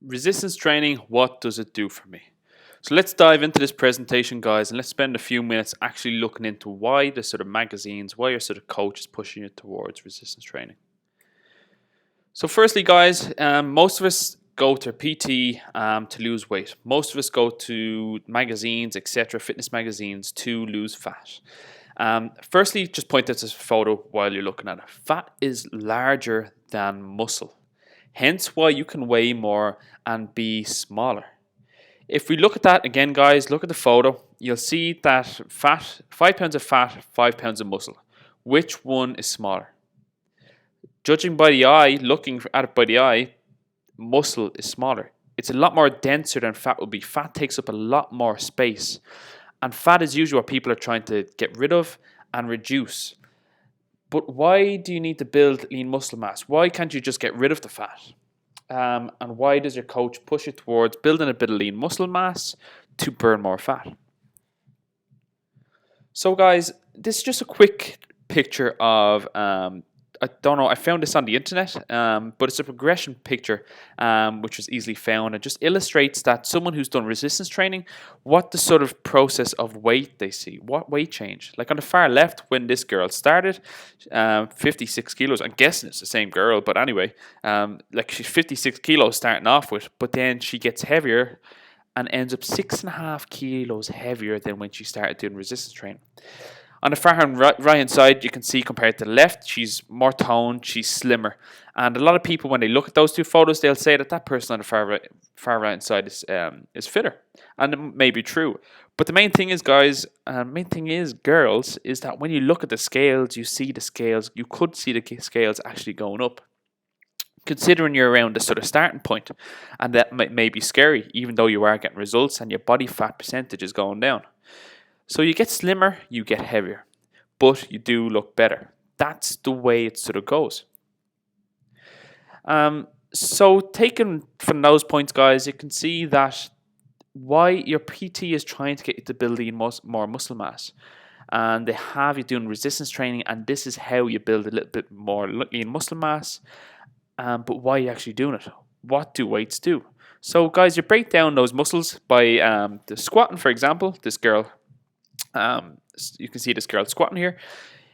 Resistance training, what does it do for me? So let's dive into this presentation, guys, and let's spend a few minutes actually looking into why the sort of magazines, why your sort of coach is pushing you towards resistance training. So firstly, guys, most of us go to PT to lose weight. Most of us go to magazines, etc., fitness magazines to lose fat. Firstly, just point at this photo while you're looking at it. Fat is larger than muscle. Hence why you can weigh more and be smaller. If we look at that again, guys, look at the photo. You'll see that fat, 5 pounds of fat, 5 pounds of muscle. Which one is smaller? Judging by the eye, looking at it by the eye, muscle is smaller. It's a lot more denser than fat will be. Fat takes up a lot more space. And fat is usually what people are trying to get rid of and reduce. But why do you need to build lean muscle mass? Why can't you just get rid of the fat? And why does your coach push you towards building a bit of lean muscle mass to burn more fat? So, guys, this is just a quick picture of I don't know, I found this on the internet, but it's a progression picture which was easily found. It just illustrates that someone who's done resistance training, what the sort of process of weight they see, what weight change. Like on the far left, when this girl started, 56 kilos, I'm guessing it's the same girl, but anyway, like she's 56 kilos starting off with, but then she gets heavier and ends up 6.5 kilos heavier than when she started doing resistance training. On the far hand right hand side, you can see compared to the left, she's more toned, she's slimmer. And a lot of people, when they look at those two photos, they'll say that that person on the far right hand side is fitter. And it may be true. But the main thing is, guys, main thing is, girls, is that when you look at the scales, you see the scales, you could see the scales actually going up. Considering you're around the sort of starting point, and that may be scary, even though you are getting results and your body fat percentage is going down. So you get slimmer, you get heavier, but you do look better. That's the way it sort of goes. So taken from those points, guys, you can see that why your PT is trying to get you to build more muscle mass. And they have you doing resistance training, and this is how you build a little bit more lean muscle mass. But why are you actually doing it? What do weights do? So, guys, you break down those muscles by the squatting, for example. This girl, you can see this girl squatting here.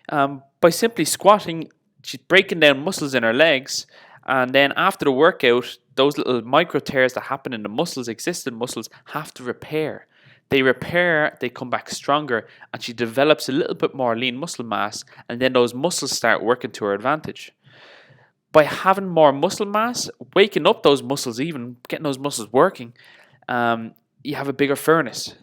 By simply squatting, she's breaking down muscles in her legs, and then after the workout, those little micro tears that happen in the muscles, existing muscles, have to repair. They repair, they come back stronger, and she develops a little bit more lean muscle mass, and then those muscles start working to her advantage. By having more muscle mass, waking up those muscles, even getting those muscles working, you have a bigger furnace.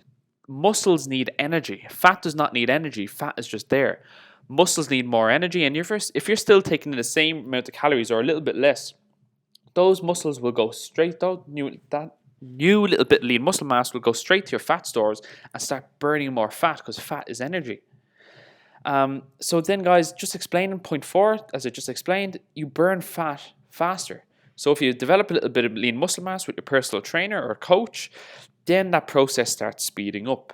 Muscles need energy. Fat does not need energy. Fat is just there. Muscles need more energy, and if you're still taking in the same amount of calories or a little bit less, those muscles will go straight. That new little bit of lean muscle mass will go straight to your fat stores and start burning more fat because fat is energy. So then, guys, just explaining point 4, as I just explained, you burn fat faster. So if you develop a little bit of lean muscle mass with your personal trainer or coach, then that process starts speeding up.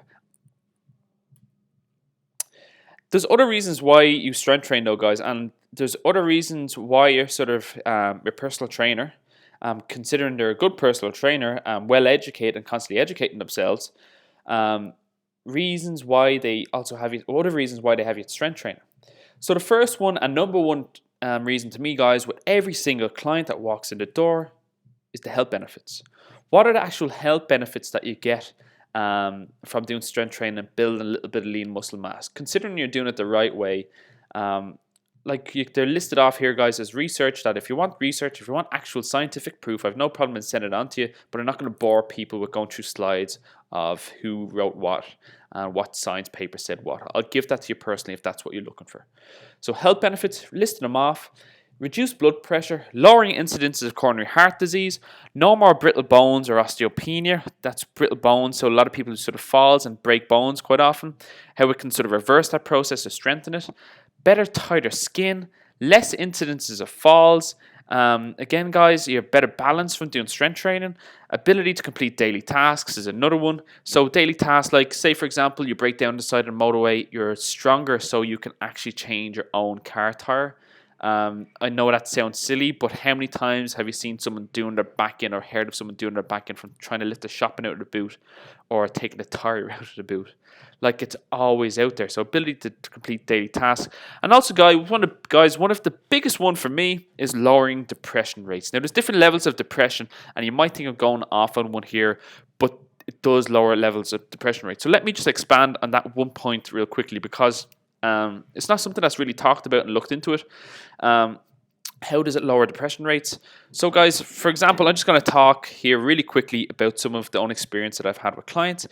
There's other reasons why you strength train, though, guys, and there's other reasons why you're sort of your personal trainer, considering they're a good personal trainer, well educated and constantly educating themselves. Reasons why they also have you, other reasons why they have you at strength trainer. So the first one and number one reason to me, guys, with every single client that walks in the door is the health benefits. What are the actual health benefits that you get from doing strength training and building a little bit of lean muscle mass? Considering you're doing it the right way, they're listed off here, guys, as research. That if you want research, if you want actual scientific proof, I have no problem in sending it on to you, but I'm not going to bore people with going through slides of who wrote what and what science paper said what. I'll give that to you personally if that's what you're looking for. So health benefits, listing them off: reduced blood pressure, lowering incidences of coronary heart disease, no more brittle bones or osteopenia. That's brittle bones, so a lot of people who sort of falls and break bones quite often. How it can sort of reverse that process to strengthen it. Better, tighter skin, less incidences of falls. Again, guys, you have better balance from doing strength training. Ability to complete daily tasks is another one. So daily tasks, like say for example, you break down the side of the motorway, you're stronger so you can actually change your own car tire. I know that sounds silly, but how many times have you seen someone doing their back in or heard of someone doing their back in from trying to lift the shopping out of the boot or taking the tire out of the boot? Like, it's always out there. So ability to complete daily tasks. And also, one of the biggest one for me is lowering depression rates. Now, there's different levels of depression, and you might think of going off on one here, but it does lower levels of depression rates. So let me just expand on that one point real quickly, because it's not something that's really talked about and looked into it. How does it lower depression rates? So guys, for example, I'm just going to talk here really quickly about some of the own experience that I've had with clients.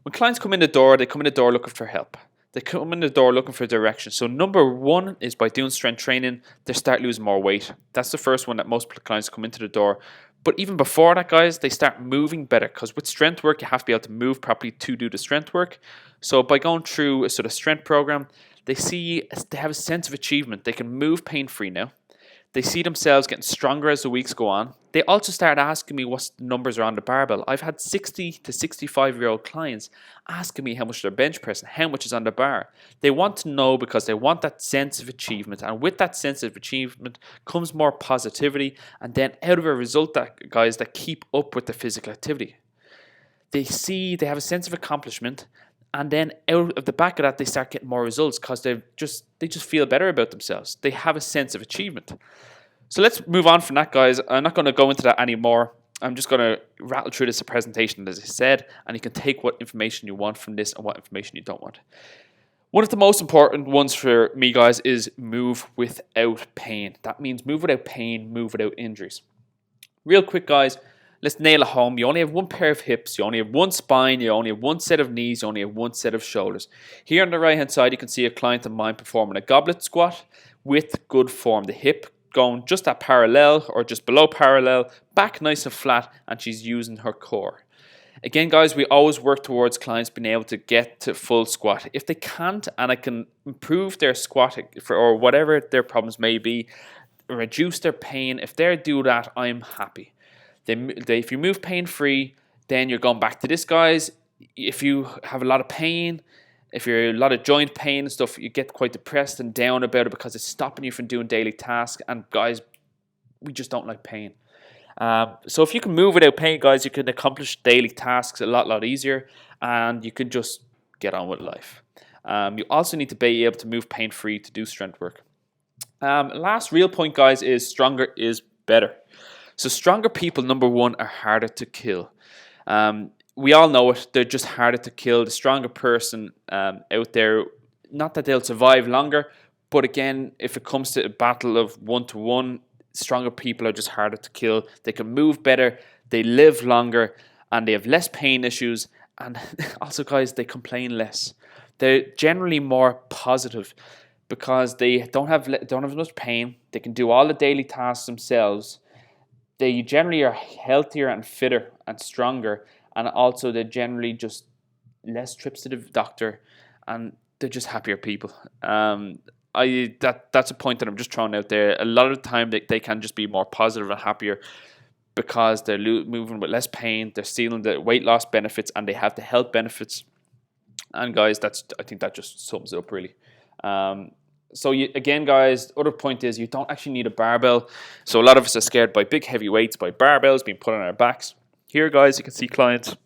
When clients come in the door, they come in the door looking for help. They come in the door looking for direction. So number one is by doing strength training, they start losing more weight. That's the first one that most clients come into the door. But even before that, guys, they start moving better, because with strength work, you have to be able to move properly to do the strength work. So by going through a sort of strength program, they have a sense of achievement. They can move pain-free now. They see themselves getting stronger as the weeks go on. They also start asking me what numbers are on the barbell. I've had 60 to 65-year-old clients asking me how much they're bench pressing, how much is on the bar. They want to know because they want that sense of achievement. And with that sense of achievement comes more positivity. And then out of a result, that guys that keep up with the physical activity. They have a sense of accomplishment. And then out of the back of that, they start getting more results because they just feel better about themselves. They have a sense of achievement. So let's move on from that, guys. I'm not going to go into that anymore. I'm just going to rattle through this presentation, as I said, and you can take what information you want from this and what information you don't want. One of the most important ones for me, guys, is move without pain. That means move without pain, move without injuries. Real quick, guys. Let's nail it home. You only have one pair of hips, you only have one spine, you only have one set of knees, you only have one set of shoulders. Here on the right hand side, you can see a client of mine performing a goblet squat with good form. The hip going just at parallel or just below parallel, back nice and flat, and she's using her core. Again, guys, we always work towards clients being able to get to full squat. If they can't, and I can improve their squat or whatever their problems may be, reduce their pain, if they do that, I'm happy. If you move pain-free, then you're going back to this, guys. If you have a lot of pain, if you're a lot of joint pain and stuff, you get quite depressed and down about it because it's stopping you from doing daily tasks. And guys, we just don't like pain. So if you can move without pain, guys, you can accomplish daily tasks a lot easier, and you can just get on with life. You also need to be able to move pain-free to do strength work. Last real point, guys, is stronger is better. So stronger people, number one, are harder to kill. We all know it. They're just harder to kill. The stronger person out there, not that they'll survive longer, but again, if it comes to a battle of one-to-one, stronger people are just harder to kill. They can move better, they live longer, and they have less pain issues. And also, guys, they complain less. They're generally more positive because they don't have as much pain. They can do all the daily tasks themselves. They generally are healthier and fitter and stronger, and also they're generally just less trips to the doctor, and they're just happier people. That's a point that I'm just throwing out there. A lot of the time they can just be more positive and happier because they're moving with less pain, they're stealing the weight loss benefits, and they have the health benefits. And guys, I think that just sums it up really. Again, guys, the other point is you don't actually need a barbell. So a lot of us are scared by big heavy weights, by barbells being put on our backs. Here, guys, you can see clients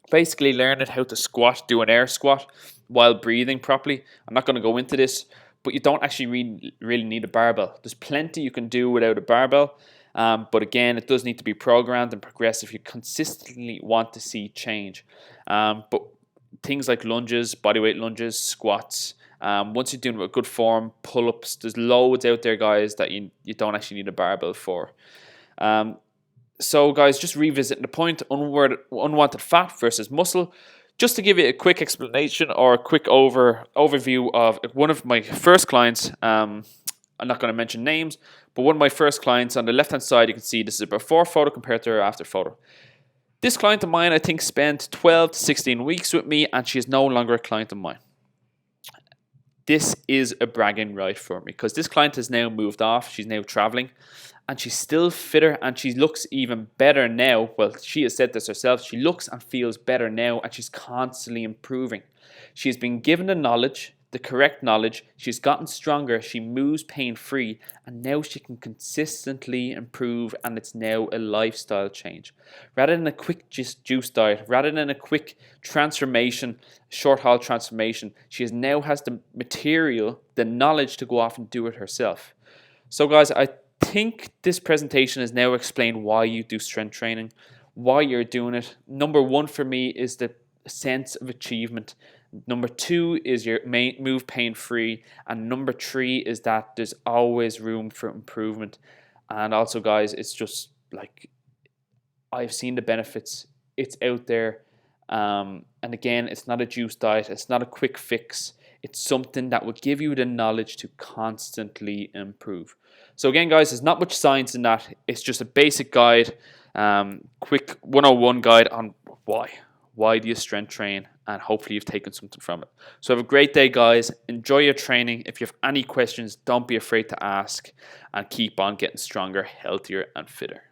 basically learning how to squat, do an air squat while breathing properly. I'm not going to go into this, but you don't actually really need a barbell. There's plenty you can do without a barbell. But again, it does need to be programmed and progressed if you consistently want to see change. But things like lunges, bodyweight lunges, squats, once you're doing it with good form, pull-ups, there's loads out there, guys, that you don't actually need a barbell for. So, guys, just revisiting the point, unwanted fat versus muscle. Just to give you a quick explanation or a quick overview of one of my first clients, I'm not going to mention names, but one of my first clients, on the left-hand side, you can see this is a before photo compared to her after photo. This client of mine, I think, spent 12 to 16 weeks with me, and she is no longer a client of mine. This is a bragging right for me because this client has now moved off. She's now traveling, and she's still fitter, and she looks even better now. Well, she has said this herself. She looks and feels better now, and she's constantly improving. She's been given the knowledge the correct knowledge, she's gotten stronger, she moves pain-free, and now she can consistently improve, and it's now a lifestyle change. Rather than a quick juice diet, rather than a quick transformation, short haul transformation, she now has the material, the knowledge to go off and do it herself. So guys, I think this presentation has now explained why you do strength training, why you're doing it. Number one for me is the sense of achievement. Number two is your move pain free, and number three is that there's always room for improvement. And also guys, it's just like, I've seen the benefits, it's out there, and again, it's not a juice diet, it's not a quick fix, it's something that will give you the knowledge to constantly improve. So again guys, there's not much science in that, it's just a basic guide, quick 101 guide on why do you strength train, and hopefully you've taken something from it. So have a great day guys, enjoy your training. If you have any questions, don't be afraid to ask, and keep on getting stronger, healthier and fitter.